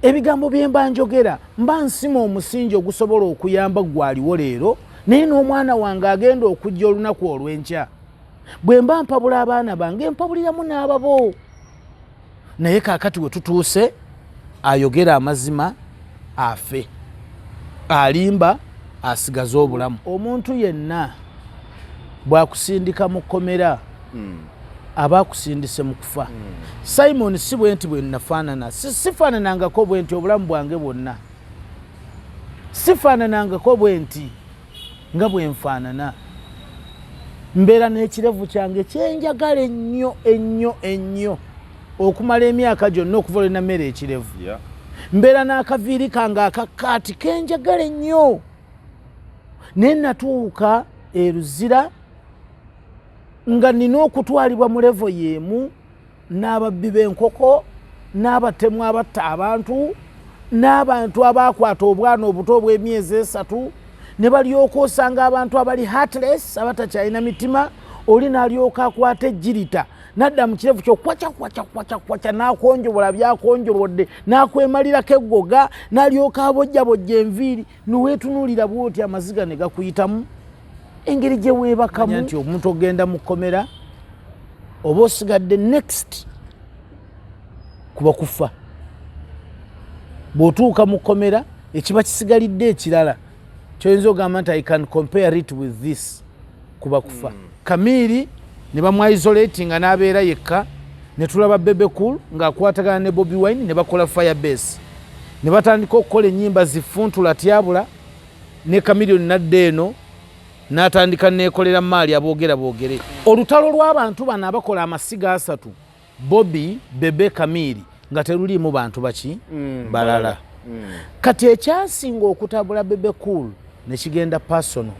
ebigambo bye mba njogera mba nsima omusingi ogusobola okuyamba gwaliwo leero naye n'omwana wange agenda okujja olunaku olw'enkya bwe mba mpabula abaana bange mpabuliramu n'ababo naye kaakati we tutuuse ayogera amazima afe alimba asigaza obulamu omuntu yenna bw'akusindika mu kkomera aba akusindise mu kufa Simon si bwe nti bwe nafaanana sifaananangako bwe nti obulamu bwange bwonna sifaananangako bwe nti nga bwe nfaanana mbeera n'ekirevu kyange kyenjagala ennyo ennyo ennyo okumala emyaka gyonna okuva lwe nammera ekirevu mbeera n'akaviiri kange akakkaati kenjagala ennyo naye natuuka eruzira nga nina okutwalibwa mu levo y'emu n'ababbi b'enkoko n'abatemu abatta abantu n'abantu abaakwata obwana obuto obw'emyezi 3 ne balyoka osanga abantu abali heartless abatakyalina mitima oli n'alyoka akwata ejjirita nadda mu kirevu kyo kwaca n'akonjobola byakonjolodde n'akwemalirako eggoga n'alyoka abojjabojja enviiri niweetunuulira bw'oti amaziga ne gakuyitamu engeri gye weebakamu nti omuntu ogenda mu kkomera oba osigadde next kuba kufa bw'otuuka mu kkomera ekiba kisigalidde ekirala kyoyinza ogamba nti I can compare it with this kuba kufa Kamiri ne bamwaisolatinga n'abeera yekka ne tulaba Bebe Cool ng'akwatagana ne Bobi Wine ne bakola Firebase ne batandika okukola ennyimba zifuntula tyabula ne Chameleon nadde eno n'atandika neekolera maali aboogera boogere olutalo lw'abantu bano abakola amasiga 3 Bobby Bebe Kamiri nga teruliimu bantu baki balala kati ekyasinga okutabula Bebe Cool ne kigenda personal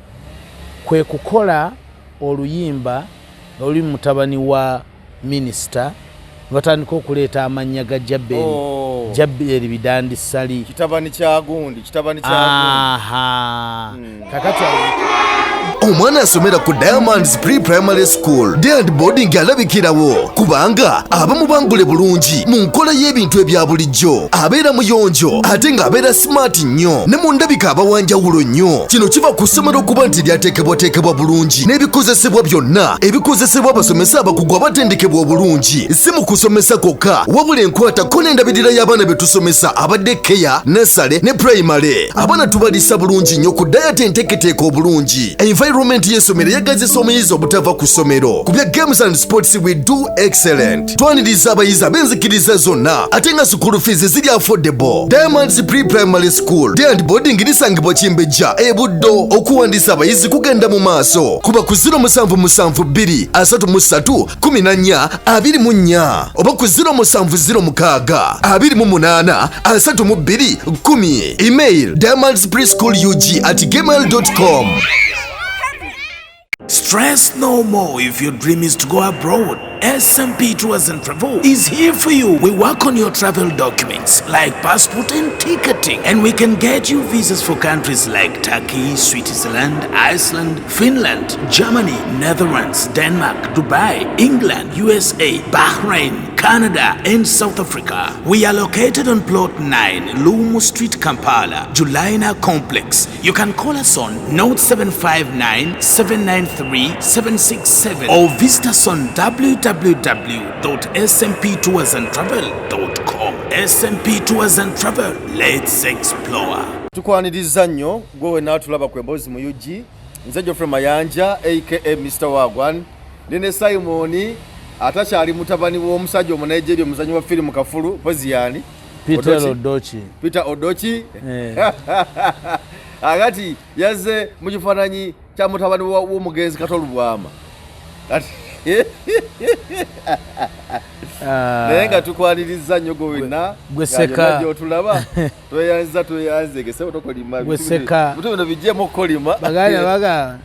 kwe kukola oluyimba oli mutabani wa minisita batandika okuleeta amannya ga Jabberi Bidandi Sali kitabani kya gundi kakati omwana asomera ku Diamonds Pre-Primary School Day and Boarding alabikirawo kubanga abamu bangule bulungi mu nkola y'ebintu ebya bulijjo abeera muyonjo ate ng'abeera smart nnyo ne mu ndabika abawanjawulo nnyo kino kiva ku ssomero okuba nti lyateekebwateekebwa bulungi n'ebikozesebwa byonna ebikozesebwa abasomesa abakugu abatendekebwa obulungi si mu kusomesa kwokka wabula enkwatako n'endabirira y'abaana be tusomesa abadde keya nursery ne primary abaana tubalisa bulungi nnyo ku diet enteeketeeka obulungi environment y'essomero yagazisa omuyizi obutava ku ssomero ku bya games and sports we do excellent twaniriza abayizi ab'enzikiriza zonna ate nga school fees ziri affordable Diamonds Pre-Primary School Day and Boarding lisangibwa Kimbejja e Buddo okuwandiisa abayizi kugenda mu maaso kuba ku 0772 33 14 24 oba ku 0706 28 32 10 email diamondspreschoolug@gmail.com. Stress no more if your dream is to go abroad. SMP Tours and Travel is here for you. We work on your travel documents like passport and ticketing, and we can get you visas for countries like Turkey, Switzerland, Iceland, Finland, Germany, Netherlands, Denmark, Dubai, England, USA, Bahrain, Canada, and South Africa. We are located on Plot 9, Lumu Street, Kampala, Julaina Complex. You can call us on 0759-793-767 or visit us on www.smptoursandtravel.com. SMP Tours and Travel, let's explore. Tukwaniriza nnyo gwe naatulaba ku Emboozi mu UG nze Geoffrey Mayanja aka Mr. Wagwan nene Simon atakyali mutabani w'omusajja omunaigeri omuzanyi wa firimu kafulu Poziani Peter Odochi agati yazze mu kifaananyi kya mutabani w'omugenzi Katolubwama naye nga tukwaniriza nnyo gwe wenna gweseka gy'otulaba tweyanze gese otokolima gweseka bino bijjemu okukolima baga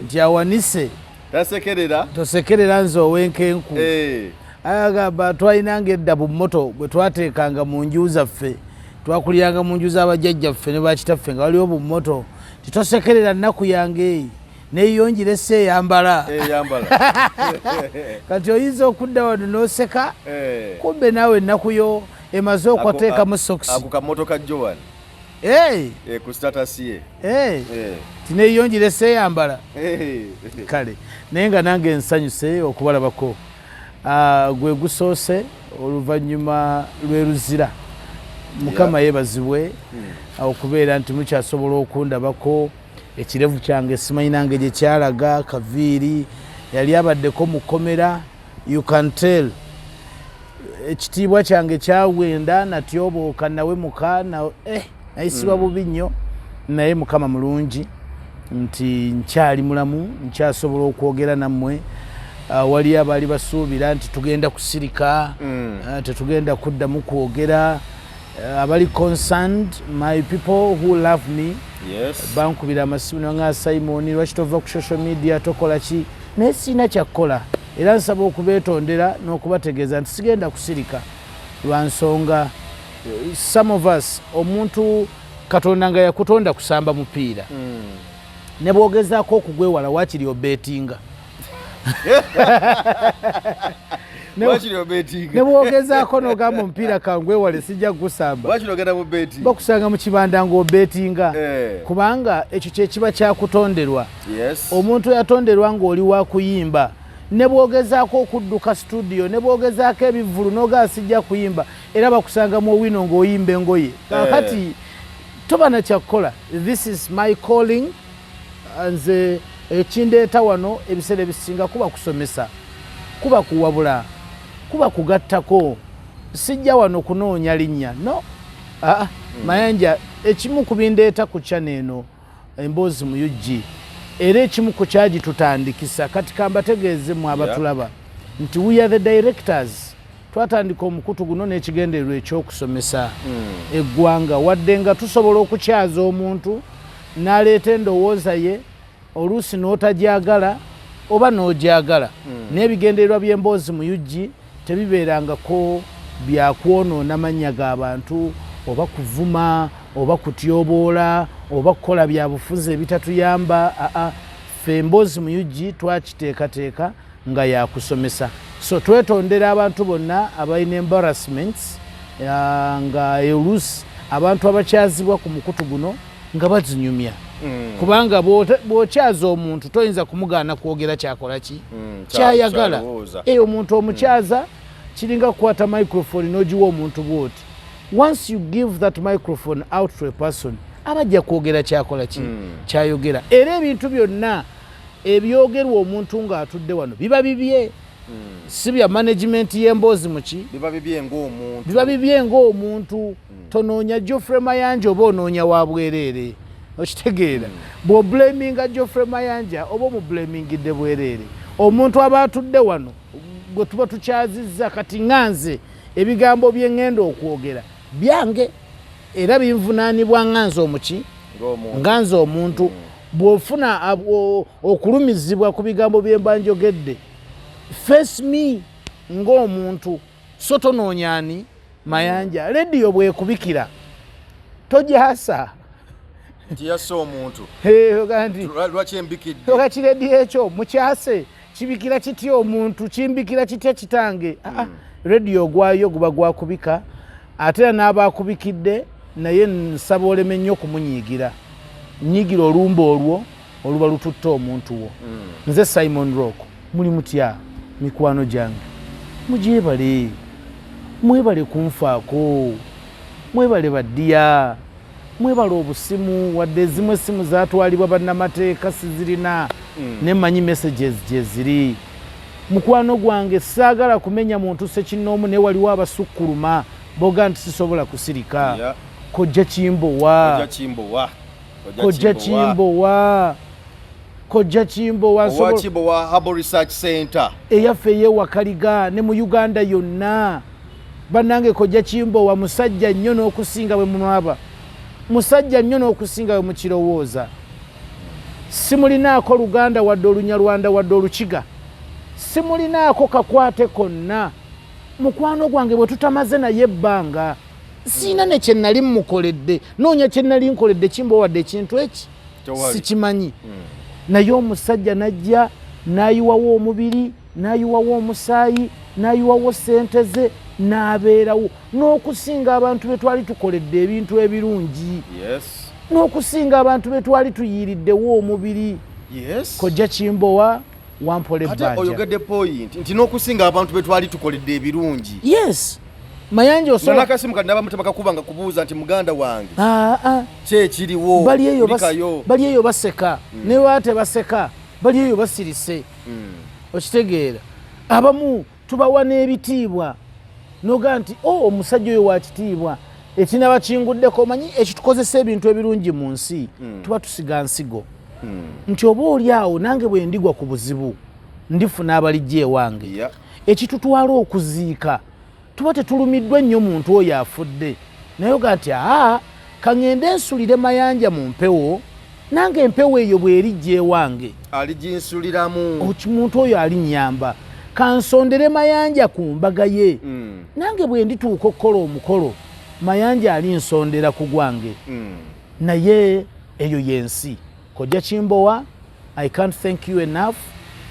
nti awanise tosekerera nze owenkenku agamba twalinanga edda bumoto bwe twateekanga mu nju zaffe twakuliranga mu nju z'abajjajjaffe ne bakitaffe nga waliwo bumoto titosekerera nnaku yange neyonjire se eyambala kati oyinza okudda wano n'oseka kumbe naawe ennaku yo emaze okwateekamu socks ako kamotoka Joan ku status ye tineyonjire seyambala kale naye nga nange nsanyuse okubalabako gwe gusoose oluvannyuma lw'eruzira mukama yeebazibwe okubeera nti mukyasobola okundabako ekirevu kyange simanyi nange gye kyalaga kaviiri yali abaddeko mu Komera you can tell ekitiibwa kyange kyawenda natyobooka nawe muka nayisibwa bubi nnyo naye mukama mulungi nti nkyali mulamu nkyasobola okwogera nammwe wali abaali basuubira nti tugenda kusirika tetugenda kuddamu kwogera abali concerned my people who love me bankubira amasimu nanga Simon lwaki tova ku social media tokola ki naye sina kyakkola era nsaba okubeetondera n'okubategeeza nti sigenda kusirika lwa nsonga some of us omuntu Katonda nga yakutonda kusamba mupiira ne bwogezaako okugwewala wakiri obetinga ne bwogezaako n'ogamba omupiira kangwewale sijja kugusamba bakusanga mu kibanda ng'obetinga kubanga ekyo kye kiba kyakutonderwa omuntu yatonderwa ng'oli wa kuyimba ne bwogezaako okudduka studio ne bwogezaako ebivulu n'ogaa sijja kuyimba era bakusanga mu owino ng'oyimba engoye kakati toba na kyakkola this is my calling nze ekindeeta wano ebiseera ebisinga kuba kusomesa kuba kuwabula kuba kugattako sijja wano kunoonya linnya no mayanja ekimu ku bindeeta ku channel eno Emboozi mu UG era ekimu ku kyagitutandikisa kati kambategeeze mu abatulaba nti we are the directors twatandika omukutu guno n'ekigendererwa ekyokusomesa eggwanga wadde nga tusobola okukyaza omuntu n'aleeta endowooza ye oluusi n'otagyagala oba n'ogyagala n'ebigendererwa by'Emboozi mu UG tebibeerangako byakwonoona mannya g'abantu oba kuvuma oba kutyoboola oba kukola byabufuzi ebitatuyamba ffe Emboozi mu UG twakiteekateeka nga yakusomesa so twetondera abantu bonna abalina embarrassments nga oluusi abantu abakyazibwa ku mukutu guno nga bazinyumya kubanga bw'okyaza omuntu toyinza kumugaana kwogera kyakola ki kyayagala omuntu omukyaza kiringa kukwata microphone n'ogiwa omuntu bw'oti once you give that microphone out to a person abajja kwogera kyakola ki kyayogera era ebintu byonna ebyogerwa omuntu ng'atudde wano biba bibye si bya management y'Emboozi muki biba bibye ng'omuntu tonoonya Geoffrey Mayanja oba onoonya wa bwereere okitegeera bw'oblaminga Geoffrey Mayanja oba omublamingidde bwereere omuntu aba atudde wano gwe tuba tukyazizza kati nganze ebigambo bye ŋŋenda okwogera byange era binvunaanibwa nganze omuki nganze omuntu bw'ofuna okulumizibwa ku bigambo bye mba njogedde face me ng'omuntu so tonoonyaani Mayanja rediyo bwekubikira togyasa tiyasa omuntu lwaki rediyo ekyo mukyase kibikira kitya omuntu kimbikira kitya kitange rediyo ogwayo guba gwakubika ate era n'abaakubikidde naye nsaba oleme nnyo okumunyiigira nyigira olumba olwo oluba lututte omuntu wo nze Simon Rock muli mutya mikwano gyange mugyebale mwebale kunfaako mwebale baddiya mwebale obusimu wadde ezimu essimu zaatwalibwa bannamateeka sizirina nemanyi messages gye ziri mukwano gwange saagala kumenya muntu sekinnoomu naye waliwo abasukkuluma boga nti sisobola kusirika kojja Kimbowa kojja Kimbowa Herbal Research Center eyaffe ey'ewakaliga ne mu Uganda yonna bannange kojja Kimbowa musajja nnyo n'okusinga bwe munwaba musajja nnyo n'okusinga bwe mukirowooza simulinaako Luganda wadde Olunyarwanda wadde Olukiga simulinaako kakwate konna mukwano gwange bwe tutamaze naye ebbanga siina ne kye nnali mmukoledde noonya kye nnali nkoledde Kimbowa wadde ekintu eki sikimanyi naye omusajja najja n'ayiwawo omubiri n'ayiwawo omusaayi n'ayiwawo ssente ze n'abeerawo n'okusinga abantu be twali tukoledde ebintu ebirungi n'okusinga abantu be twali tuyiiriddewo omubiri kojja Kimbowa Wampole Bajja oyogedde point nti n'okusinga abantu be twali tukoledde ebirungi Mayanja osobola nakasimu kati n'abamu bakakubanga kubuuza nti muganda wange kyekiriwo bali eyo baseka ne bwate baseka bali eyo basirise okitegeera abamu tubawa n'ebitiibwa noga nti omusajja oyo wa kitiibwa ekinaba kinguddeko omanyi ekitukozesa ebintu ebirungi mu nsi tuba tusiga nsigo nti oba oli awo nange bwe ndigwa ku buzibu ndifuna abalijja ewange ekitutwala okuziika tuba tetulumiddwa nnyo muntu oyo afudde naye oga nti kaŋŋende nsulire Mayanja mu mpewo nange empewo eyo bw'erijja ewange aliginsuliramu muntu oyo alinnyamba kansondere Mayanja ku mbaga ye nange bwe ndituuka okukola omukolo Mayanja alinsondera ku gwange naye eyo yensi kojja Kimbowa I can't thank you enough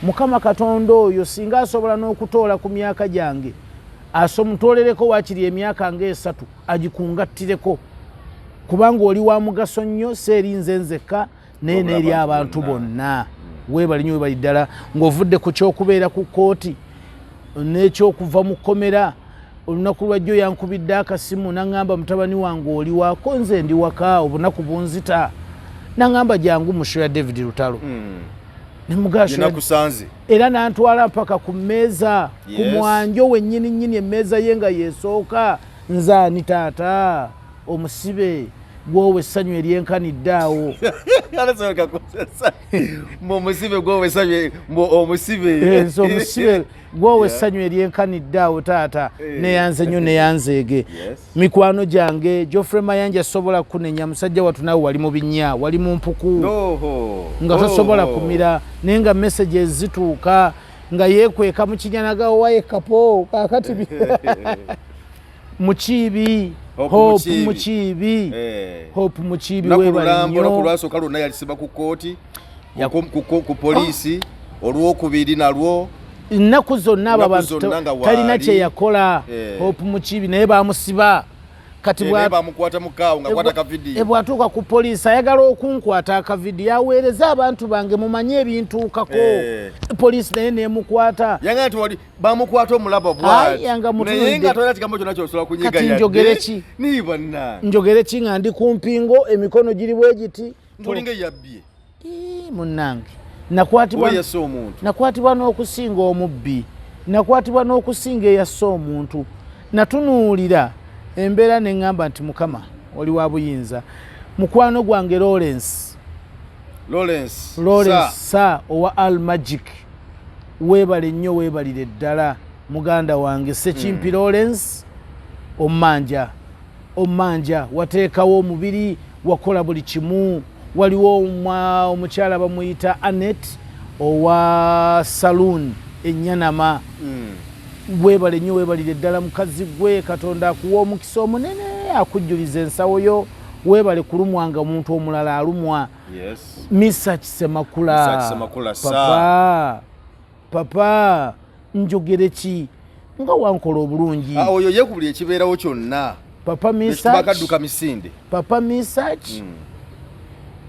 Mukama Katonda oyo singa asobola n'okutoola ku myaka gyange asomutolereko wakiri emyaka nga 3 agikungattireko kubanga oli wa mugaso nnyo seerinze nzekka naye n'eri abantu bonna weebali nnyo weebali ddala ng'ovudde ku kyokubeera ku kkooti n'ekyokuva mu Komera olunaku lwajjo yankubidde akasimu naŋŋamba mutabani wange oli waako nze ndi waka obunaku bunzita naŋŋamba jangu musho ya David Lutalo nemugasho era nantwala mpaka ku mmeeza ku mwanjo wennyini nnyini emmeeza ye nga yeesooka nzaani taata omusibe gwowe essanyu eryenkanidde awo omusibe gwowe essanyu eryenkanidde awo taata neyanze nnyo neyanzeege mikwano gyange Geoffrey Mayanja sobola kunenya musajja watu naawe wali mu binnya wali mu mpuku nga tosobola kumira naye nga messages zituuka nga yeekweka mu kinyanagawo waye kapo kakati Mukiibi Hope Mukiibi weebali nnyo olunaku lwasooka lwonna yalisiba ku kkooti ku poliisi olwokubiri nalwo ennaku zonna abo abantu talina kye yakola Hope Mukiibi naye bamusiba kati bamukwata mu kaawo nga kwata akavidiyo bw'atuuka ku poliisi ayagala okunkwata akavidiyo yaweereza abantu bange mumanye ebintuukako poliisi naye neemukwata yanga nti wali bamukwata omulaba bwanaye nga tolina kigambo kyonna kyosobola kunyigaya njogere ki nga ndi ku mpingo emikono giri bwe giti ntolinga eyabbye munnange nakwatibwa n'okusinga omubbi nakwatibwa n'okusinga eyassa omuntu natunuulira embeera neŋŋamba nti Mukama oli wa buyinza mukwano gwange Lawrence sa owa Al Magic weebale nnyo weebalire ddala muganda wange Sekimpi Lawrence ommanja wateekawo omubiri wakola buli kimu waliwo omukyala bamuyita Annette owa Saloon Enyanama weebale nnyo weebalire ddala mukazi gwe Katonda akuwa omukisa omunene akujjuliza ensawo yo weebale kulumwanga omuntu omulala alumwa Misa Kisemakula papa njogere ki nga wankola obulungi oyo yeekubuli ekibeerawo kyonna bakadduka misinde papa Misach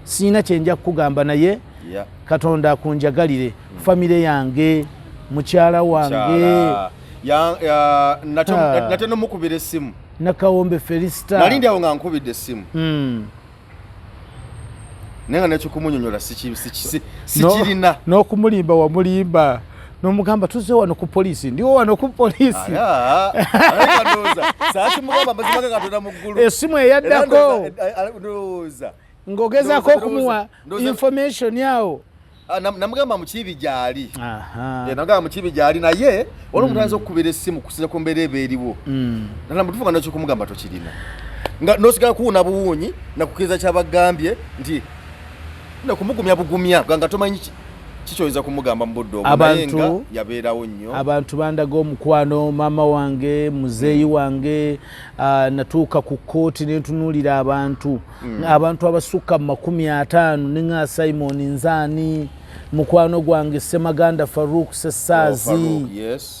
siina kyenja kukugamba naye Katonda akunjagalire famire yange mukyala wange nate nomukubira essimu Nakawombe Felista nalindi awo nga nkubidde essimu naye nga nekikumunyonyola sikirina n'okumulimba wamulimba n'omugamba tuzze wano ku poliisi ndiwo wano ku poliisi saakimugamba mazima ga Katonda mu ggulu essimu eyaddako ng'ogezaako okumuwa information yawo namugamba Mukiibi gyali namugamba Mukiibi gyali naye wali omuntu ayinza okukubira essimu kusinza ku mbeera eba eriwo namutufuka nakyo kumugamba tokirina nosigala kuwuna buwuunyi nakukiriza kyabagambye nti nakumugumya bugumya nga tomanyi kikyoyinza kumugamba mu budde obwo naye nga yabeerawo nnyo abantu bandaga omukwano maama wange muzeeyi wange natuuka ku kkooti nentunuulira abantu abasukka mu 50 ne nga Simon Nzaani mukwano gwange Semaganda Farouk Sessaazi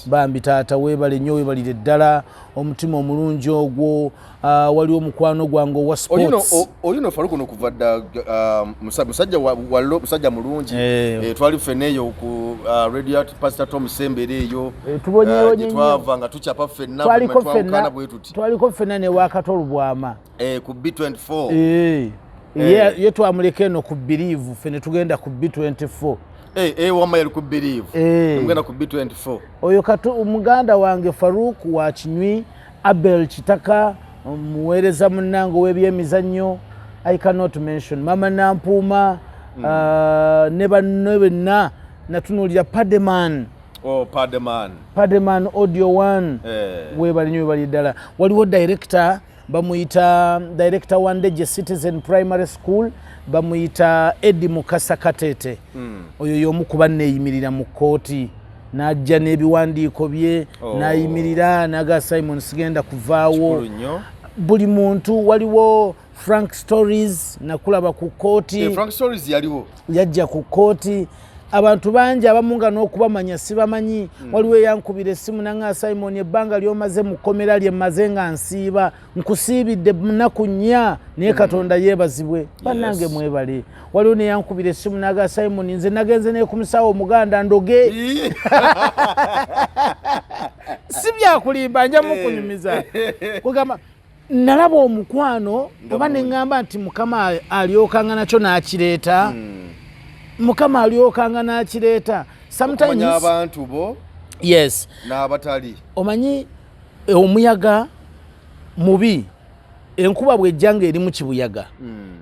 bambi taata weebale nnyo weebalire ddala omutima omulungi ogwo waliwo mukwano gwange owa sports oyino Farouk no kuva dda musajja mulungi twali ffenna eyo ku radio Pastor Tom Sembere eyo twava nga tucapa ffenna twakana bwe tuti twaliko ffenna ne wakatolubwama ku B24 ye twamuleka eno ku Believe ffene tugenda ku B24 wama yali ku Believe tugenda ku B24 oyo muganda wange Farouk wa Kinywi Abel Kitaka muweereza munnange w'ebyemizannyo I cannot mention Mama Nampuuma ne banno benna natunuulira Pademan Audio One weebali nnyo weebali ddala waliwo director bamuyita director Wandeje Citizen Primary School bamuyita Eddie Mukasa Katete oyo y'omu ku banneeyimirira mu kkooti n'ajja n'ebiwandiiko bye n'ayimirira n'aga Simon sigenda kuvaawo buli muntu waliwo Frank Stories nakulaba ku kkooti Frank Stories yaliwo yajja ku kkooti abantu bangi abamu nga n'okubamanya sibamanyi waliwo eyankubira essimu nanga Simon ebbanga lyomaze mu kkomera lye mmaze nga nsiiba nkusiibidde nnaku nnya naye Katonda yeebazibwe bannange mwebale waliwo neyankubira essimu naga Simon nze nagenze ne ku musawo omuganda ndoge si byakulimba nja mukunyumiza kugamba nalaba omukwano oba ne ŋŋamba nti Mukama alyokanga nakyo n'akireeta Mukama alyokanga n'akireeta sometimes abantu bo yes n'abatali omanyi omuyaga mubi enkuba bw'ejjanga eri mu kibuyaga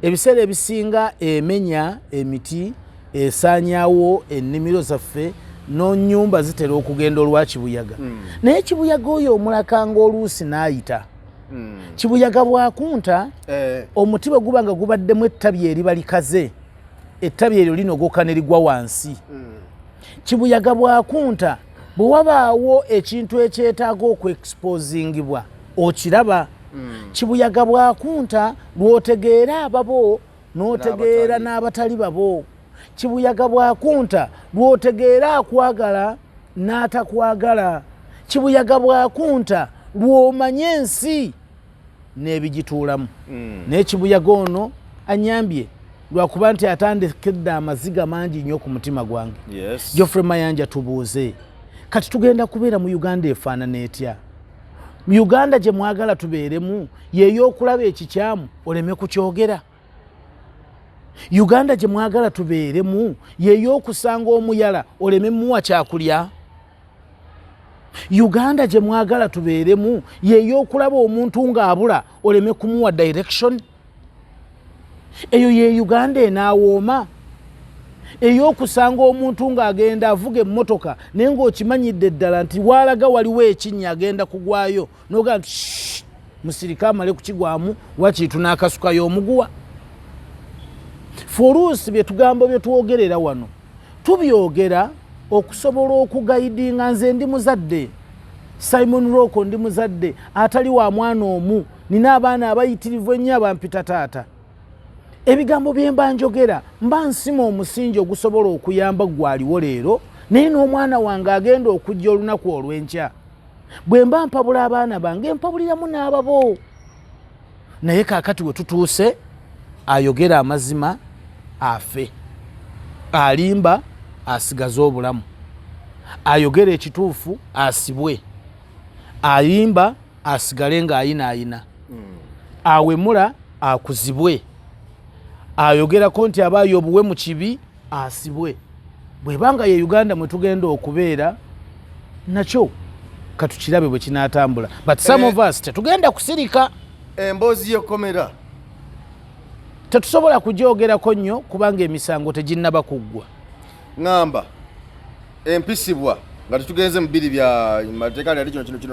ebiseera ebisinga emenya emiti esaanyaawo ennimiro zaffe n'ennyumba zitera okugenda olwa kibuyaga naye kibuyaga oyo omulakanga oluusi n'ayita kibuyaga bwakunta omuti bwe guba nga gubaddemu ettabi eriba likaze ettabi eryo linogoka ne ligwa wansi kibuyaga bwakunta bwe wabaawo ekintu ekyetaaga okuexposingibwa okiraba kibuyaga bwakunta lw'otegeera ababo n'otegeera n'abatali babo kibuyaga bwakunta lw'otegeera akwagala n'atakwagala kibuyaga bwakunta lw'omanya ensi n'ebigituulamu naye kibuyaga ono anyambye lwakuba nti atandikedde amaziga mangi nnyo ku mutima gwange Geoffrey Mayanja tubuuze kati tugenda kubeera mu Uganda efaanana etya Uganda gye mwagala tubeeremu yeey'okulaba ekikyamu oleme kukyogera Uganda gye mwagala tubeeremu yeey'okusanga omuyala oleme muwa kyakulya Uganda gye mwagala tubeeremu yeey'okulaba omuntu ng'abula oleme kumuwa direction eyo ye Uganda enaawooma ey'okusanga omuntu ng'agenda avuga emmotoka naye ng'okimanyidde ddala nti waalaga waliwo ekinnya agenda kugwayo n'ogaa nti musirika amale kukigwamu wakiitu n'akasukayo omuguwa foluusi bye tugambo bye twogerera wano tubyogera okusobola okugayidinga nze ndi muzadde Simon Roko ndi muzadde atali wa mwana omu nina abaana abayitirivu ennyo abampita taata ebigambo bye mba njogera mba nsima omusingi ogusobola okuyamba gwaliwo leero naye n'omwana wange agenda okujja olunaku olw'enkya bwe mba mpabula abaana bange mpabuliramu n'ababo naye kaakati we tutuuse ayogera amazima afe alimba asigaze obulamu ayogera ekituufu asibwe ayimba asigale ng'ayinaayina awemula akuzibwe ayogerako nti abaayo obuwe mu kibi asibwe bwebanga ye Uganda mwe tugenda okubeera nakyo katukirabe bwe kinaatambula but some of us tetugenda kusirika emboozi yo Komera tetusobola kugyogerako nnyo kubanga emisango teginnaba kuggwa ngamba empisibwa nga tutugenze mu biri bya mateeka lyali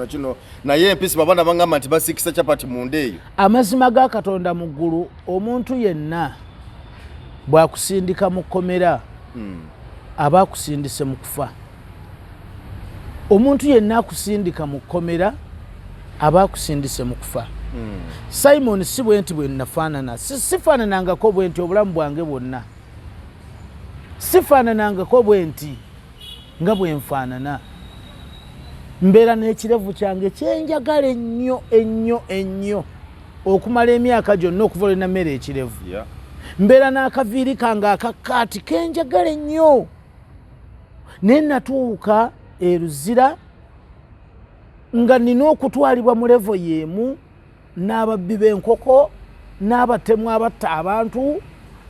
kino naye empisibwa abaana bangamba nti basikisa chapati mu ndeeyo amazima ga Katonda mu ggulu omuntu yenna bwakusindika mu Komera aba akusindise mu kufa omuntu yenna akusindika mu Komera aba akusindise mu kufa Simon si bwe nti bwe nafaanana sifaananangako bwe nti obulamu bwange bwonna sifaananangako bwe nti nga bwe nfaanana mbeera n'ekirevu kyange kyenjagala ennyo ennyo ennyo okumala emyaka gyonna okuva olina mmere ekirevu mbeera n'akaviiri kange akakkaati kenjagala ennyo naye natuuka eruzira nga nina okutwalibwa mu levo y'emu n'ababbi b'enkoko n'abatemu abatta abantu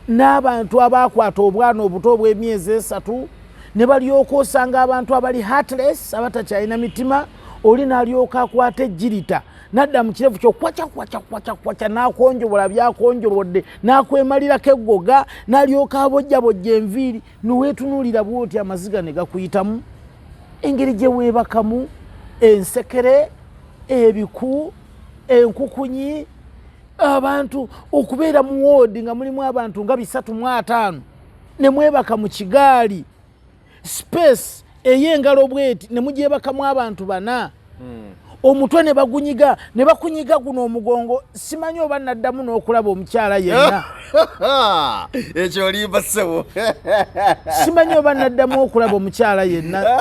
n'abantu abaakwata obwana obuto obw'emyezi 3 ne balyoka osanga abantu abali heartless abatakyalina mitima oli n'alyoka akwata ejjirita nadda mu kirevu kyo kwaca n'akonjobola byakonjobodde n'akwemalirako eggoga n'alyoka abojjabojja enviiri niweetunuulira bw'oti amaziga ne gakuyitamu engeri gye weebakamu ensekere ebiku enkukunyi abantu okubeera mu woodi nga mulimu abantu nga 305 ne mwebaka mu kigaali space ey'engalo bweti ne mugyebakamu abantu 4 omutwe ne bagunyiga ne bakunyiga guno omugongo simanyi oba naddamu n'okulaba omukyala yenna ekyo olimba ssebo simanyi oba naddamu okulaba omukyala yenna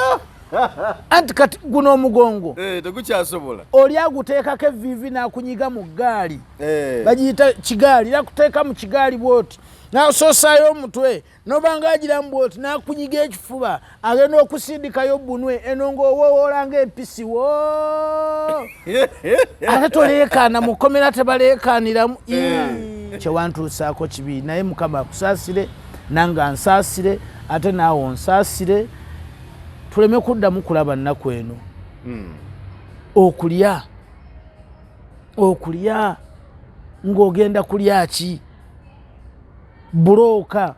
anti kati guno omugongo tegukyasobola oli aguteekako evviivi n'akunyiga mu ggaali bagiyita kigaali nakuteeka mu kigaali bwoti n'asoosaayo omutwe nobanga agiramu bwoti n'akunyiga ekifuba agenda okusindikayo bunwe eno ng'owoola ng'empisi wo ate toleekaana mu Komera tebaleekaaniramu kyewantuusaako kibi naye Mukama akusaasire nange ansaasire ate naawe onsaasire tuleme kuddamu kulaba nnaku eno okulya ng'ogenda kulya ki bulooka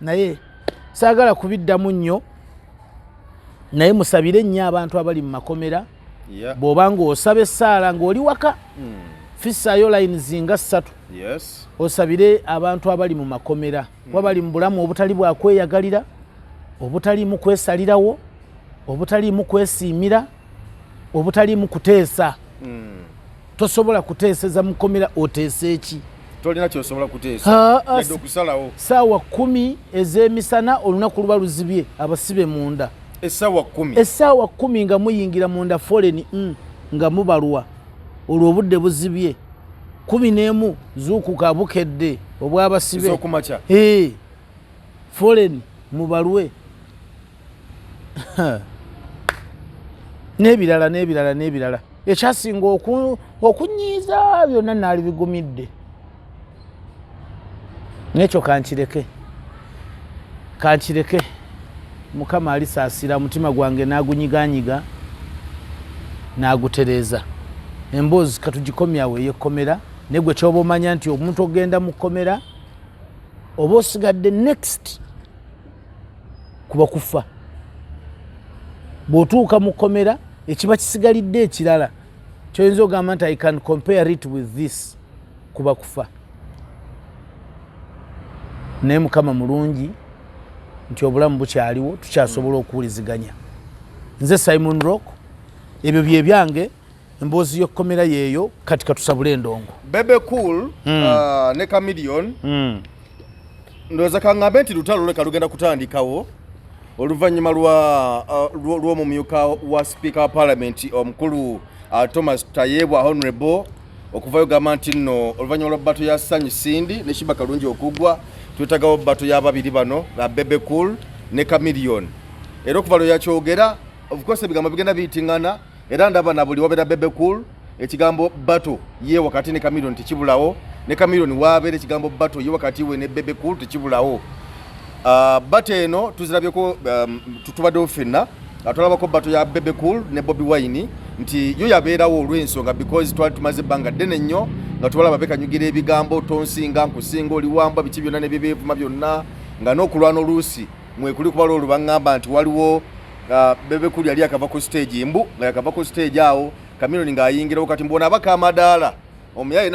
naye saagala kubiddamu nnyo naye musabire nnyo abantu abali mu makomera bw'oba ng'osaba essaala ng'oli waka fissaayo layinizi nga 3 osabire abantu abali mu makomera wabali mu bulamu obutali bwakweyagalira obutaliimu kwesalirawo obutaliimu kwesiimira obutaliimu kuteesa tosobola kuteeseza mu Komera oteesa eki tolina kyosobola kuteesa yadde okusalawo saawa 10 ez'emisana olunaku luba luzibye abasibe munda essaawa 10 nga muyingira munda foreign nga mubalwa olwo obudde buzibye 11 zuukuka bukedde obw'abasibe ez'okumakya foreign mubalwe n'ebirala ekyasinga okunyiiza byonna naali bigumidde nekyo kankireke Mukama alisaasira omutima gwange n'agunyiganyiga n'agutereeza emboozi katugikomyawo ey'ekkomera naye gwe kyoba omanya nti omuntu ogenda mu kkomera oba osigadde next kuba kufa bw'otuuka mu kkomera ekiba kisigalidde ekirala kyoyinza ogamba nti I can compare it with this kuba kufa naye Mukama mulungi nti obulamu bukyaliwo tukyasobola okuwuliziganya nze Simon Rock ebyo bye byange emboozi y'okkomera yeeyo kati katusabule endongo Bebe Cool ne Chameleon ndowooza kaŋŋambe nti lutalo luleka lugenda kutandikawo oluvannyuma lw'omumyuka wa Speaker wa Parliament omukulu Thomas Tayebwa Honorable okuvayo gamba nti nno oluvannyuma lwa bbato ya Ssanyu Sindi ne Shiba Kalungi okugwa twetagawo bbato y'ababiri bano Bebe Cool ne Chameleon era okuva lwe yakyogera of course ebigambo bigenda biyitiŋŋana era ndaba na buli wabeera Bebe Cool ekigambo bbato ye wakati ne Chameleon tekibulawo ne Chameleon wabeera ekigambo bbato ye wakati we ne Bebe Cool tekibulawo bbato eno tuzirabyeko tutubaddewo ffenna atulabako bbato ya Bebe Cool ne Bobi Wine nti yo yabeerawo olw'ensonga because twali tumaze ebbanga ddene nnyo nga tubalaba bekanyugira ebigambo tonsinga nkusinga oli wamba biki byonna ne byebeevuma byonna nga n'okulwana oluusi mwekuli kubala olwo baŋŋamba nti waliwo Bebe Cool yali akava ku stage embu nga yakava ku stage awo Chameleon ng'ayingirawo kati mbona abaka amadaala omuyaye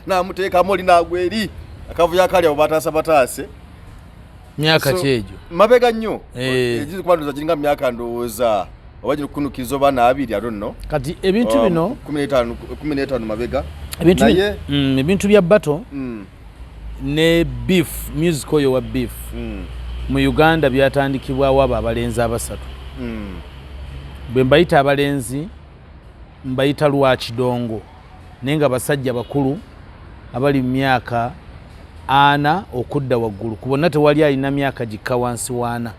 n'amuteekamu oli n'agweri akavuyo akali abo bataase myaka kyejo mabega nnyo ejizi kubanduza kiringa myaka ndowooza oba giri kukunukiriza oba n'abiri I don't know kati ebintu bino 15 mabega ebintu bya bbato ne beef music oyo wa beef mu Uganda byatandikibwawo abo abalenzi abasatu bwe mbayita abalenzi mbayita lwakidongo naye nga basajja bakulu abali mu myaka 4 okudda waggulu ku bonna tewali alina myaka gikka wansi waana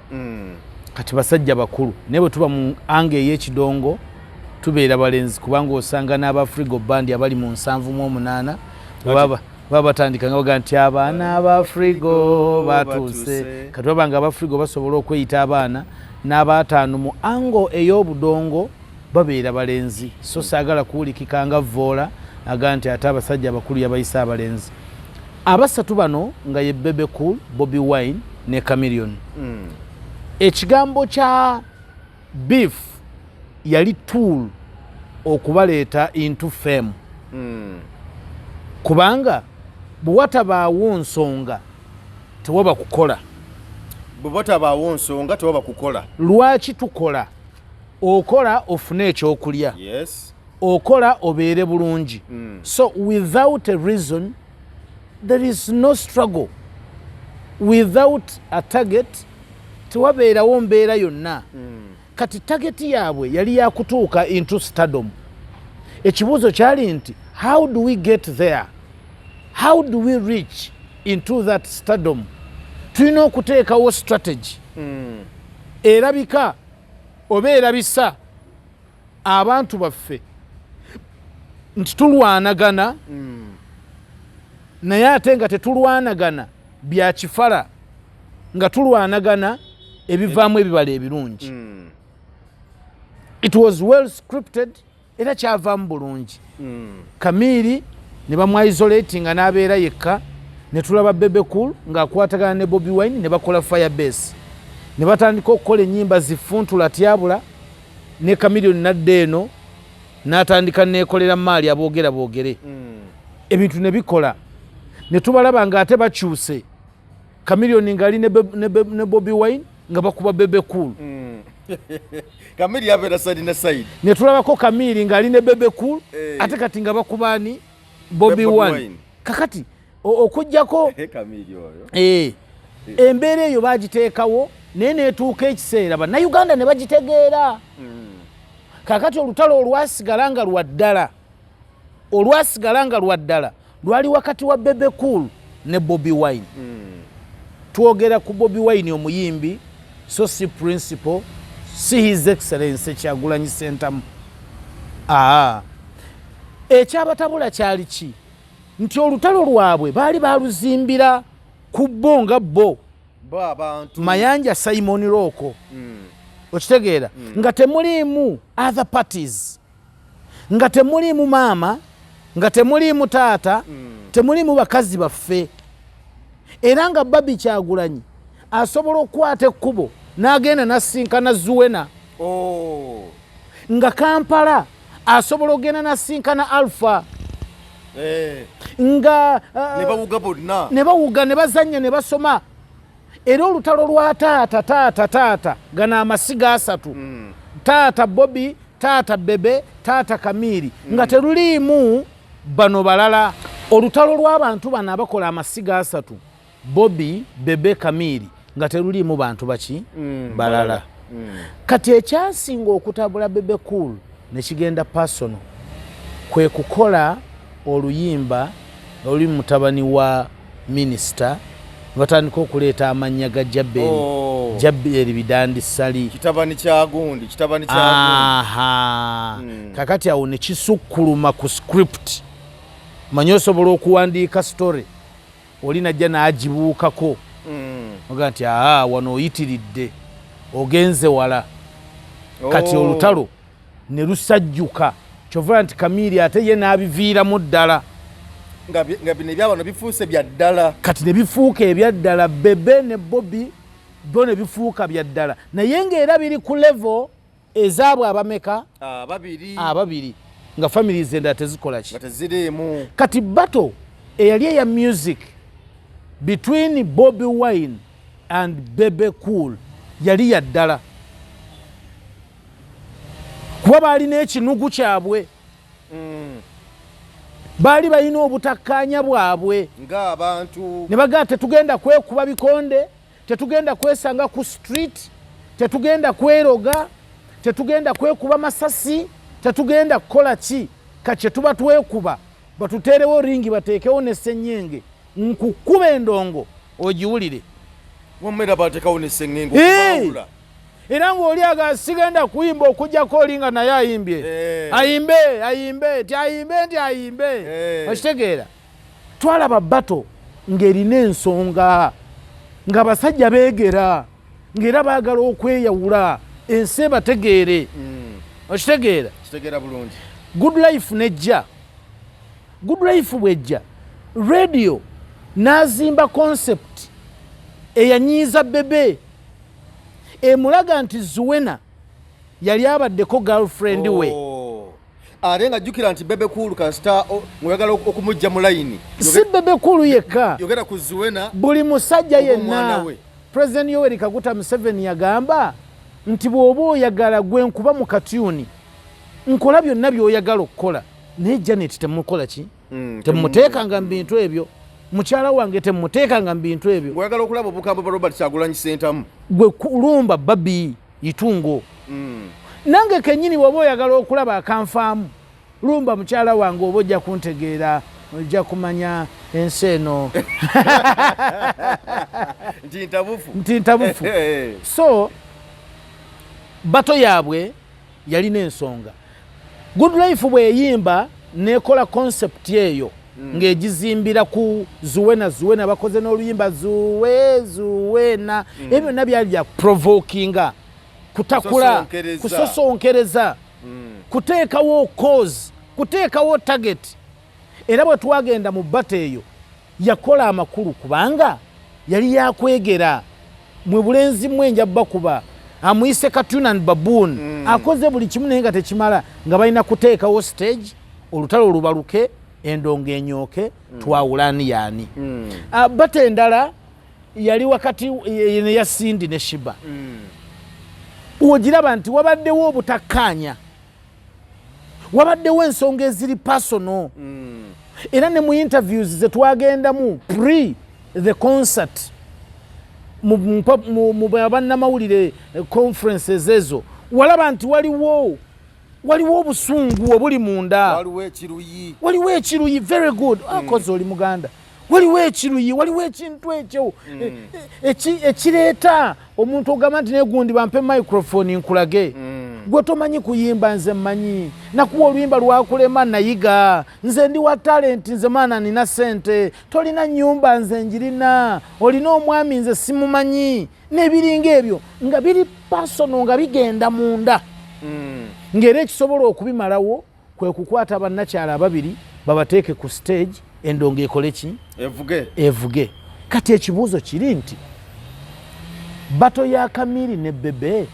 kati basajja bakulu naye bwe tuba mu anga ey'ekidongo tubeera balenzi kubanga osanga n'abafrigo bandi abali mu 78 baba batandika nga baga nti abaana abafrigo batuuse kati babanga abafrigo basobola okweyita abaana n'abaataano mu ango ey'obudongo babeera balenzi so saagala kuwulikika nga voola aga nti ate abasajja abakulu yabayisa abalenzi abasatu bano nga ye Bebe Cool, Bobi Wine ne Chameleon. Ekigambo kya beef yali tool okubaleeta into fame kubanga bwe watabaawo nsonga tewaba kukola. Lwaki tukola? Okola ofune ekyokulya. Yes. Okola obeere bulungi. So without a reason there is no struggle. Without a target tewabeerawo mbeera yonna. Kati target yaabwe yali yakutuuka into stardom. Ekibuuzo kyali nti how do we get there? How do we reach into that stardom? Tulina okuteekawo strategy erabika oba erabisa abantu baffe nti tulwanagana naye ate nga tetulwanagana bya kifala nga tulwanagana ebivaamu ebibala ebirungi. It was well scripted era kyavaamu bulungi. Kamiri ne bamwisolatinga n'abeera yekka ne tulaba Bebe Cool ng'akwatagana ne Bobi Wine ne bakola Firebase ne batandika okukola ennyimba zifuntula tyabula ne Chameleon nadde eno n'atandika neekolera maali aboogere ebintu ne bikola ne tubalaba ng'ate bakyuse Chameleon ngali ne Bobi Wine nga bakuba Bebe Cool. Kamiri yabeera side ne side. Ne tulabako Kamiri ngali ne Bebe Cool ate kati nga bakubaani Bobi Wine. Kakati okujjako Kamiri oyo. Embeera eyo bagiteekawo naye neetuuka ekiseera bannayuganda ne bagitegeera. Kakati olutalo olwasigala nga lwa ddala lwali wakati wa Bebe Cool ne Bobi Wine. Twogera ku Bobi Wine omuyimbi so si principal si his excellence Kyagulanyi Ssentamu. Ekyabatabula kyali ki? Nti olutalo lwabwe baali baluzimbira ku bo nga bo Mayanja Simon Roko. Okitegeera nga temuliimu other parties, nga temuliimu maama, nga temuliimu taata, temuliimu bakazi baffe. Era nga Babi Kyagulanyi asobola okukwata ekkubo n'agenda n'asinkana Zuwena. Nga Kampala asobola okugenda n'asinkana Alpha. Nga ne bawuga ne bazannya ne basoma. Era olutalo lwa taata gana amasiga asatu. Taata Bobi, taata Bebe, taata Kamiri nga teruliimu bano balala. Olutalo lw'abantu bano abakola amasiga asatu Bobi, Bebe, Kamiri nga teruliimu bantu baki balala. Kati ekyasinga okutabula Bebe Cool ne kigenda personal kwe kukola oluyimba oluli mutabani wa minisita batandika okuleeta amannya ga Jabbeeri Bidandisali kitabani kyagundi. Kakati awo ne kisukkuluma ku script. Manyi osobola okuwandiika story oli najja n'agibuukako oga nti wano oyitiridde ogenze wala. Kati olutalo ne lusajjuka kyova nti Kamiri ate ye n'abiviiramu ddala nga bino ebyabano bifuuse bya ddala. Kati ne bifuuka ebya ddala. Bebe ne Bobi bo ne bifuuka bya ddala naye ng'era biri ku level ezaabwe abameka ababiri nga families endala tezikola ki teziriimu. Kati battle eyali eya music between Bobi Wine and Bebe Cool yali ya ddala kuba baali n'ekinugu kyabwe. baali balina obutakkaanya bwabwe ng'abantu ne bagaa tetugenda kwekuba bikonde, tetugenda kwesanga ku street, tetugenda kweroga, tetugenda kwekuba masasi, tetugenda kukola ki kakye tuba twekuba batuteerewo ringi bateekewo n'essenyenge nkukuba endongo ogiwulire wamera bateekawo n'esseŋŋengo okubaawula era ng'oli agasigenda kuyimba okugjako olinga naye ayimbye ayimbe nti ayimbe okitegeera twalaba bato ng'erina ensonga ng'abasajja beegera ng'era baagala okweyawula ensi bategeere okitegeera kitegeera bulungi good life nejja good life bwejja radio n'azimba concept eyanyiiza Bebe emulaga nti Zuwena yali abaddeko girlfriend we ate nga jjukira nti Bebe Cool kasita ng'oyagala okumujja mu layini si Bebe Cool yekka yogera ku Zuwena buli musajja yenna President Yoweri Kaguta Museveni yagamba nti bw'oba oyagala gwe nkuba mu katyuni nkola byonna by'oyagala okukola naye Janet temukola ki temuteekanga mu bintu ebyo mukyala wange temuteekanga mu bintu ebyo ng'oyagala okulaba obukambwe bwa Robert Kyagulanyi Ssentamu gwe kulumba babi itungo nange kennyini bw'oba oyagala okulaba akanfaamu lumba mukyala wange oba ojja kuntegeera ojja kumanya ensi eno nti ntabufu so bato yaabwe yalina ensonga good life bweyimba nekola concept eyo ng'egizimbira ku Zuwena bakoze n'oluyimba Zuwena ebyo byonna byali bya provokinga kutakula kusosonkereza kuteekawo cause kuteekawo target era bwe twagenda mu bata eyo yakola amakulu kubanga yali yakwegera mwe bulenzi mwenja bakuba amuyise Cartoon and Baboon akoze buli kimu naye nga tekimala nga balina kuteekawo stage olutalo olubaluke endongo enyooke twawulani yaani bata endala yali wakati ya Cindy ne Shiba ogiraba nti wabaddewo obutakkaanya wabaddewo ensonga eziri personal era ne mu interviews ze twagendamu pre the concert mu bannamawulire conferences ezo walaba nti waliwo obusungu obuli munda waliwo ekiruyi very good akoze oli muganda waliwo ekiruyi waliwo ekintu ekyo ekireeta omuntu ogamba nti negundi bampe microphone nkulage gwe tomanyi kuyimba nze mmanyi nakuwa oluyimba lwakulema nayiga nze ndi wa talent nze maana nina sente tolina nnyumba nze njirina olina omwami nze simumanyi n'ebiringa ebyo nga biri personal nga bigenda munda ng'era ekisobola okubimalawo kwe kukwata bannakyala ababiri babateeke ku stage endongo ekole ki evuge kati ekibuuzo kiri nti bato ya Kamiri ne Bebe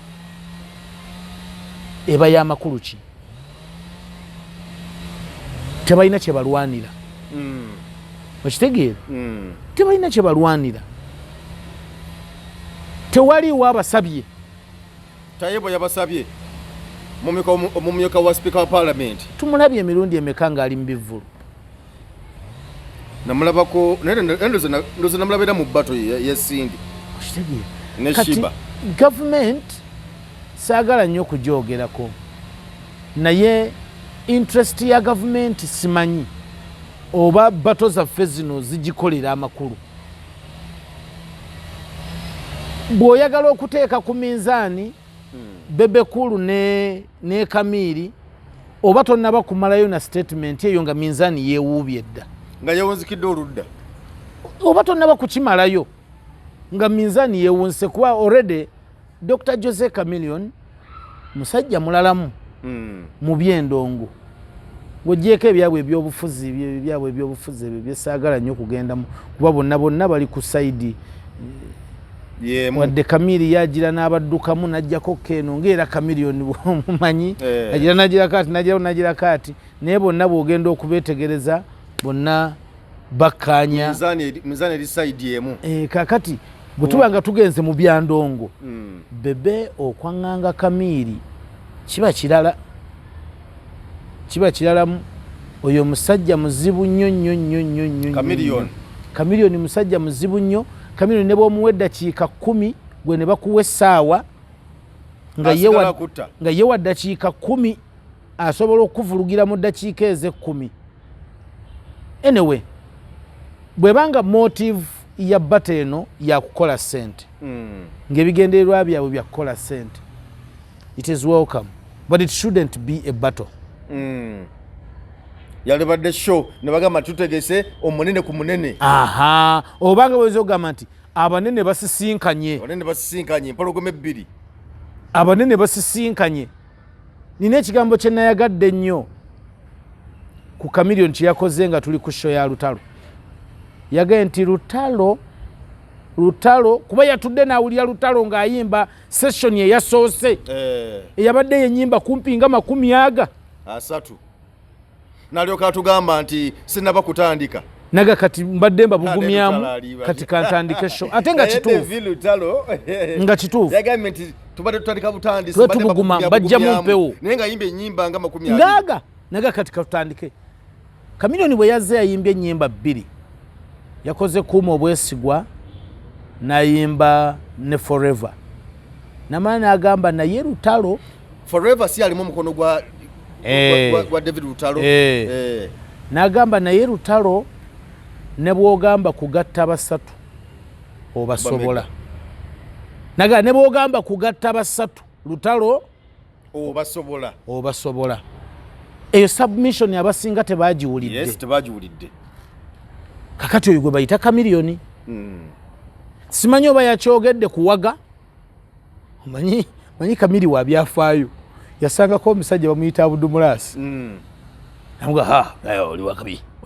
eba y'amakulu ki tebalina kye balwanira okitegeera tebalina kye balwanira tewaliwo abasabye tayebo yabasabye omumyuka wa speaker wa parliament tumulabye emirundi emeka ng'ali mu bivvulu namulabako ndoze namulabira mu bato ye Cindy ne Shiba government saagala nnyo okugyogerako naye interest ya government simanyi oba bato zaffe zino zigikolera amakulu bw'oyagala okuteeka ku minzaani Bebe Cool ne Kamiri oba tonnaba kumalayo na statement eyo nga minzaani yeewuubye dda nga yewunzikidde oludda oba tonnaba kukimalayo nga minzaani yeewunse kuba already Dr. Jose Chameleon musajja mulalamu mu by'endongo ng'oggyeko ebyabwe ebyobufuzi ebyo byesaagala nnyo okugendamu kuba bonna bali ku sayidi wadde Kamiri yagira n'abaddukamu n'ajjako keeno ng'era Chameleon mumanyi agira nagira kaati naye bonna bw'ogenda okubeetegereza bonna bakkaanya mizaani eri sayidi emu kaakati bwe tuba nga tugenze mu byandongo Bebe okwaŋŋanga Kamiri kiba kirala oyo musajja muzibu nnyo. Chameleon musajja muzibu nnyo. Chameleon ne bw'omuwa eddakiika 10 gwe ne bakuwa essaawa nga yewa ddakiika 10 asobola okuvulugira mu ddakiika eze-10. Anyway, bwebanga motive ya bato eno yakukola ssente ng'ebigendererwa byabwe bya kukola ssente, it is welcome, but it shouldn't be a battle. Yalibadde show ne bagamba tutegese omunene ku munene. Obanga bwezi ogamba nti abanene basisinkanye empologome 2. Abanene basisinkanye. Nina ekigambo kye nayagadde nnyo ku Chameleon kye yakoze nga tuli ku show ya Lutalo. Yagaye nti Lutalo kuba yatudde n'awulira Lutalo ng'ayimba session ye yasoose eyabadde yennyimba kumpi nga 10 asatu. Nalyoka atugamba nti sinaba kutandika. Naga kati mbadde mbabugumyamu kati kantandike show. Ate nga kituufu. Nga kituufu. Yagambye nti tubadde tutandika butandisi. Tubuguma bajjamu mpewo. Naye nga yimba ennyimba nga 20. Naga kati katandike. Chameleon bwe yazze yayimbye ennyimba 2. Yakoze Kuuma Obwesigwa nayimba ne Forever. Namala n'agamba naye Lutalo. Forever si alimu omukono gwa David Lutalo. N'agamba naye Lutalo ne bw'ogamba kugatta basatu obasobola. Naga ne bw'ogamba kugatta basatu Lutalo obasobola. Eyo submission abasinga tebagiwulidde. Yes, tebagiwulidde. Kakati oyo gwe bayita Chameleon. Simanyi oba yakyogedde kuwaga. Manyi Chameleon wa byafaayo. Yasangako omusajja bamuyita Abudumulasi. Namuga oli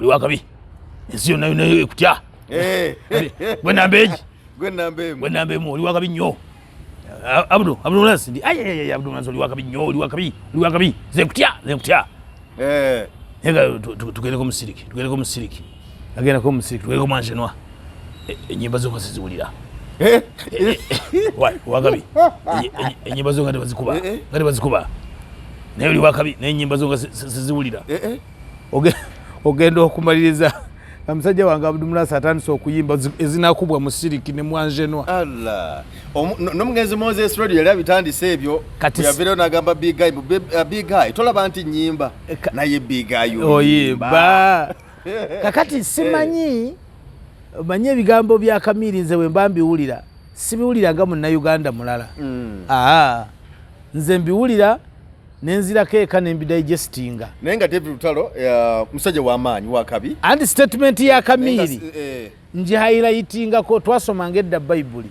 wakabi. Ensi yonna yonna ekutya. Gwe nambe mu oli wakabi nnyo. Abudumulasi ndi Abudumulasi oli wakabi. Ze kutya. Ega tugereko musiriki. Agenda ko musiriki tugereko manjenwa. Enyimba zonka siziwulira. Wakabi. Enyimba zonka bazikuba. Naye oli wakabi n'ennyimba zonka siziwulira. Ogenda okumaliriza omusajja wange Abudumulasi atandise okuyimba ezinakubwa mu siriki ne mwanjenwa. Allah. N'omugenzi Moses Radio yali abitandise ebyo. Yavireyo n'agamba Big Guy. Tolaba nti nnyimba. Naye Big Guy oyimba. Kakati simanyi ebigambo bya Chameleon nze bwe mba mbiwulira. Sibiwulira nga Munnayuganda mulala. Nze mbiwulira nenzirako eka nembidigestinga. Naye nga David Lutalo musajja w'amaanyi wakabi. And statement ya Chameleon nji highlightingako twasomanga edda Bayibuli.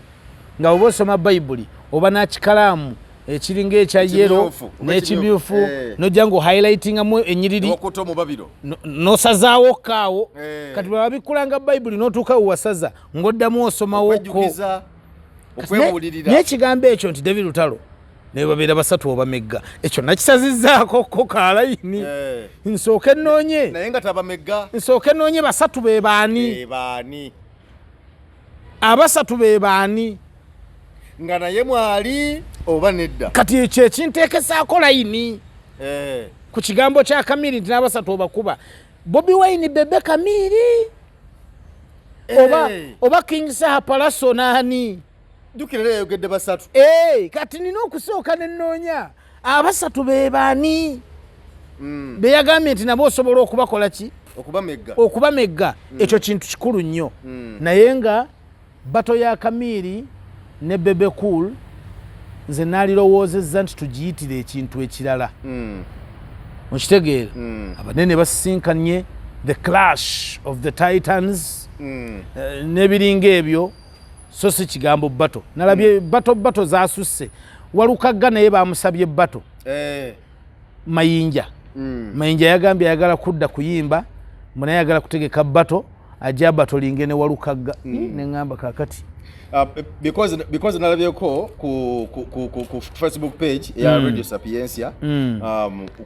Nga oba osoma Bayibuli oba n'kikalaamu ekiringa ekya yero n'ekimyufu nojja ngu highlightingamu ennyiriri n'osazaawo kaawo. Kati bwe babikulanga Bayibuli n'otuuka wewasaza ng'oddamu osomawoko. N'ekigambo ekyo nti David Lutalo ne babeera basatu oba megga. Ekyo nakisazizzaako ko kalayini. Nsooke nnoonye. Naye nga tabamegga. Nsooke nnoonye basatu be baani. Abasatu be baani. Nga naye mwali oba nedda. Kati ekyo ekinteekesaako layini. Ku kigambo kya Chameleon nti n'abasatu obakuba. Bobi Wine Bebe Chameleon. Oba King Saha Palaso naani. Dukirere yogedde basatu. Kati nina okusooka nennoonya abasatu be baani. Be yagambye nti nabo osobola okubakola ki? Okubamegga. Ekyo kintu kikulu nnyo. Naye nga bato ya Chameleon ne Bebe Cool nze naalirowoozezza nti tugiyitire ekintu ekirala. Mukitegeera? Abanene basisinkanye the clash of the titans n'ebiringa ebyo. So si kigambo bato. Nalabye bato zaasusse. Walukagga naye bamusabye bato. Mayinja. Mayinja yagambye ayagala kudda kuyimba. Muna yagala kutegeka bato. Ajja bato linge ne Walukagga. Ne ngamba kakati. Because nalabyeko ku Facebook page ya Radio Sapiencia.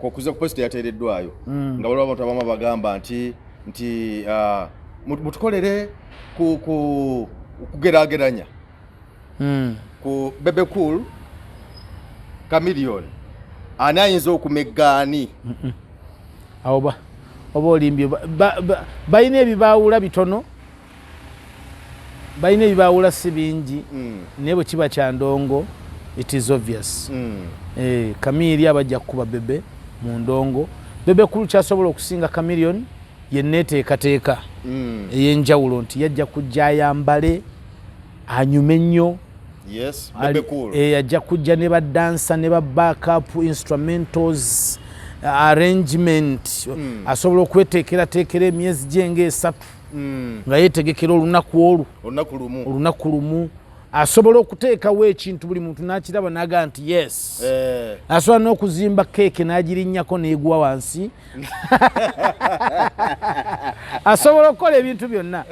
Kukuza ku post yateereddwayo. Nga waliwo abantu abamu bagamba nti mutukolere kugeraageranya ku Bebe Cool Chameleon ani ayinza okumeggaani. oba olimbye balina ebibaawula bitono balina ebibaawula si bingi naye bwe kiba kya ndongo it is obvious Kamiri abajja kukuba Bebe mu ndongo Bebe kulu kyasobola okusinga Chameleon yenneeteekateeka ey'enjawulo nti yajja kujja ayambale anyume nnyo yajja kujja ne badansa ne ba backup instrumentals arrangement asobola okweteekerateekera emyezi gyenge 3 nga yeetegekera olunaku lumu asobola okuteekawo ekintu buli muntu n'akiraba n'aga nti yes asobola n'okuzimba keeke n'agirinnyako n'egwa wansi asobola okukola ebintu byonna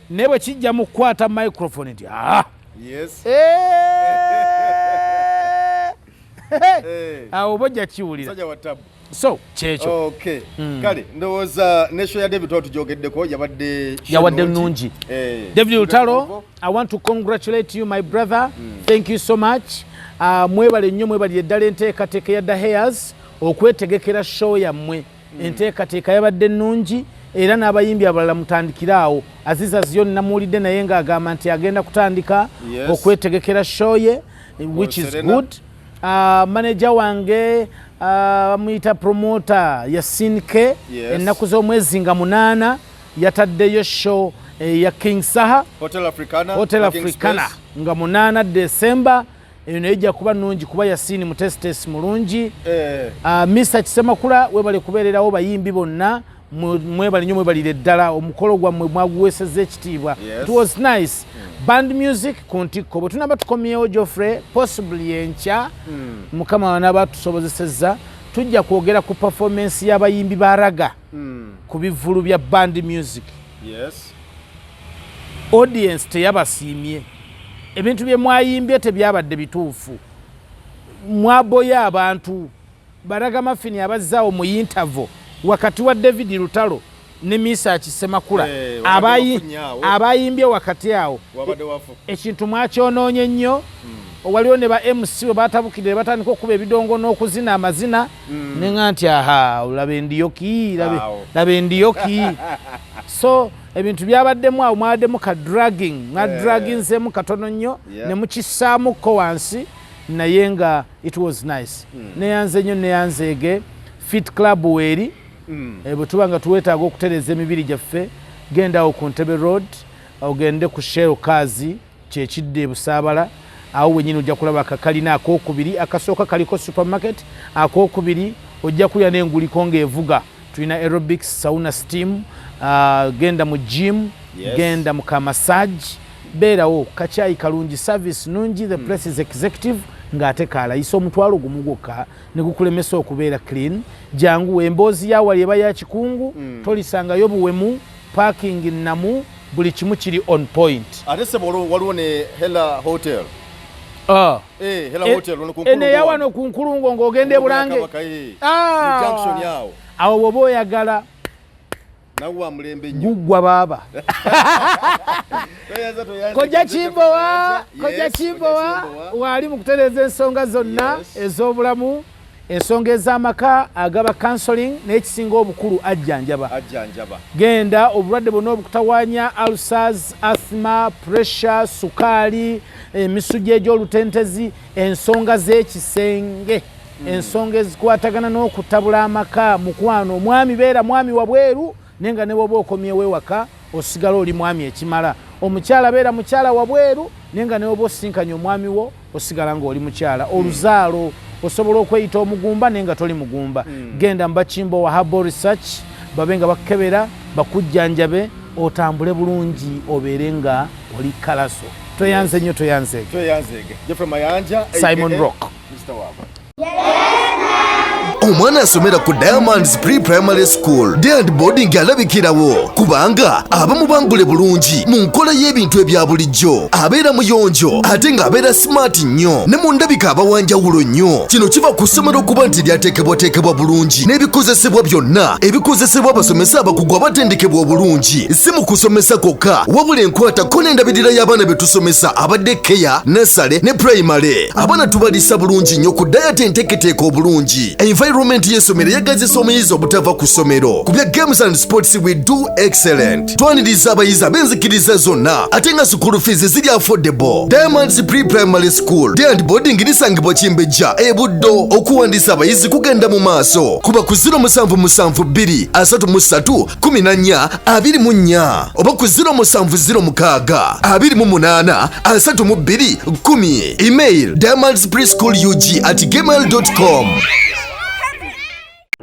naye bwe kijja mu kukwata microphone nti awo bojja kiwulira so kyekyo kale ndowooza nesho ya David tujogeddeko yawadde nnungi David Lutalo, I want to congratulate you my brother. Thank you so much. Mwebale nnyo mwebali eddala enteekateeka ya The Hairs okwetegekera show yammwe enteekateeka yabadde nnungi era n'abayimbi abalala mutandikiraawo Aziza Zion namuwulidde naye ng'agamba nti agenda kutandika okwetegekera show ye which is good. Manager wange bamuyita promoter Yasinke ennaku z'omwezi nga 8 yataddeyo show ya King Saha Hotel Africana nga 8 December eno ejja kuba nnungi kuba Yasini mutestes mulungi Mr. Kisemakula webale kubeererawo bayimbi bonna mwebale nnyo mwebalire ddala omukolo gwammwe mwaguweesezza ekitiibwa it was nice band music ku ntikko bwe tunaba tukomyewo Geoffrey possibly enkya mukama wanaaba tusobozesezza tujja kwogera ku performance y'abayimbi ba raga ku bivulu bya band music audience teyabasiimye ebintu bye mwayimbye tebyabadde bituufu mwaboya abantu baraga mafini abazzaawo mu interval wakati wa David Lutalo ne Misa Kisemakula abayimbye wakati awo ekintu mwakyonoonye nnyo waliwo ne ba MC we batabukidde batandika okuba ebidongo n'okuzina amazina nenga nti olabe ndiyoki labe ndiyoki so ebintu byabaddemu awo mwabaddemu ka dragging katono nnyo ne mukissaamuko wansi naye nga it was nice neyanze nnyo neyanzeege Fit Club weeri bwe tuba nga tuweetaaga okutereeza emibiri gyaffe genda awo ku Ntebe Road ogende ku Shell Kazi kyekidde e Busaabala awo wenyini ojja kulaba akakalina akokubiri akasooka kaliko supermarket akokubiri ojja kulya n'enguliko ng'evuga tulina aerobics sauna steam genda mu gym genda mu kamassage beerawo kacyayi kalungi service nungi the place is executive ng'ate kaalayisa omutwalo gumu gwokka ne gukulemesa okubeera clean jangu emboozi yaawali eba ya kikungu tolisangayo buwemu parking namu buli kimu kiri on point ate se waliwo ne Hela Hotel Hela Hotel ene yawano ku nkulungo ng'ogenda e Bulange junction yawo awo bw'oba oyagala nawa mulembe nnyo guggwa baaba koja Kimbowa wali mu kutereeza ensonga zonna ez'obulamu ensonga ez'amaka agaba counseling n'ekisinga obukulu ajjanjaba genda obulwadde bwonna obukutawaanya ulcers asthma pressure sukaali emisujja egy'olutentezi ensonga z'ekisenge ensonga ezikwatagana n'okutabula amaka mukwano omwami beera mwami wabweru nenga ne bwoba okomyewo ewaka osigala oli mwami ekimala omukyala beera mukyala wabweru nenga ne bwoba osinkanye omwami wo osigala ng'oli mukyala oluzaalo osobola okweyita omugumba nenga toli mugumba genda mu Bakimbowa Herbal Research babe nga bakukebera bakujjanjabe otambule bulungi obeere nga oli kalaso toyanze nnyo toyanzege Geoffrey Mayanja Simon Rock Mr. Waba omwana asomera ku Diamonds Pre-Primary School Day and Boarding alabikirawo kubanga abamu bangule bulungi mu nkola y'ebintu ebya bulijjo abeera muyonjo ate ng'abeera smart nnyo ne mu ndabika abawanjawulo nnyo kino kiva ku ssomero okuba nti lyateekebwateekebwa bulungi n'ebikozesebwa byonna ebikozesebwa abasomesa abakugu abatendekebwa obulungi si mu kusomesa kwokka wabula enkwatako n'endabirira y'abaana be tusomesa abadde keya nasale ne primary abaana tubalisa bulungi nnyo ku dayati enteeketeeka obulungi environment y'essomero yagazisa omuyizi obutava ku ssomero. Ku bya games and sports we do excellent. Twaniriza abayizi ab'enzikiriza zonna ate nga school fees ziri affordable. Diamonds Pre-Primary School Day and Boarding lisangibwa Kimbejja e Buddo. Okuwandiisa abayizi kugenda mu maaso. Kuba ku 0772 33 14 24 oba ku 0706 28 32 10. Email diamondspreschoolug@gmail.com.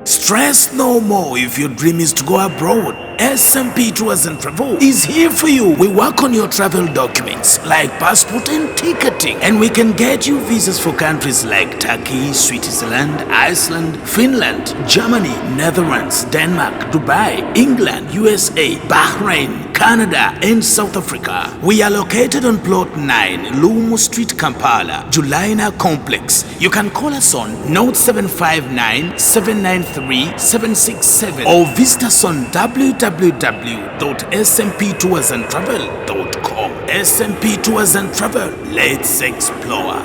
Stress no more if your dream is to go abroad. SMP Tours and Travel is here for you. We work on your travel documents like passport and ticketing, and we can get you visas for countries like Turkey, Switzerland, Iceland, Finland, Germany, Netherlands, Denmark, Dubai, England, USA, Bahrain, Canada, and South Africa. We are located on plot 9, Lumu Street, Kampala, Julina Complex. You can call us on 0759 793 767 or visit us on www.smptoursandtravel.com. SMP Tours and Travel. Let's explore.